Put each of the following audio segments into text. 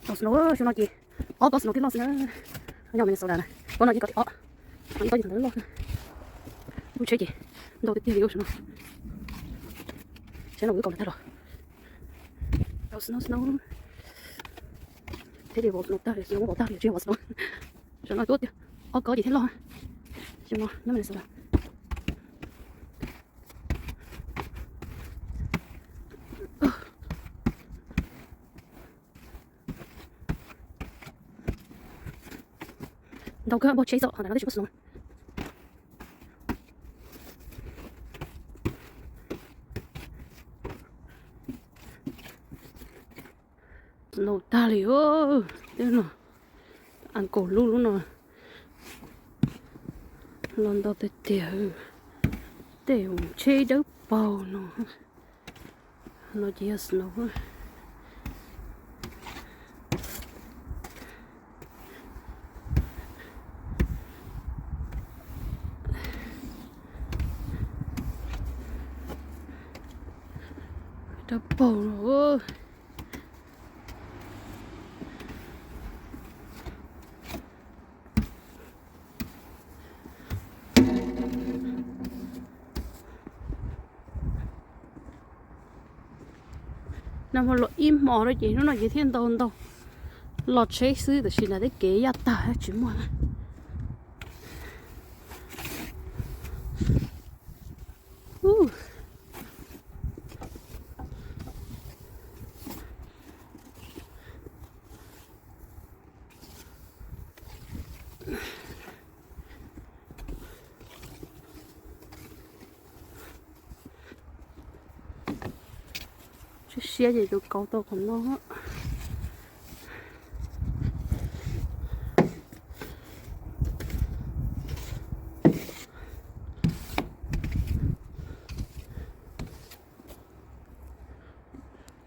lost no should not be all lost no lost no nhỏ mình sao đây con nói gì có thể anh có gì thằng đó vui chơi gì đâu được tiêu rồi sẽ là cuối cùng là rồi snow thế thì bộ snow ta thì chưa có bộ ta thì chưa bộ snow sẽ nói tốt có gì thế lo chưa nó nếu mình sao đây đâu có bộ chế rồi là nó chỉ có snow snow ta liền ơ thế nào ăn cổ luôn luôn rồi lần đầu tiên tiểu chế đấu bầu nó chỉ là snow đấu bầu rồi nằm một lọ im mỏ rồi chị nó nói gì thiên tồn đâu lọ chế xứ thì là cái kế ya ta chứ mà xe gì tụi cậu tôi còn nó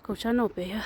cậu cha nó bé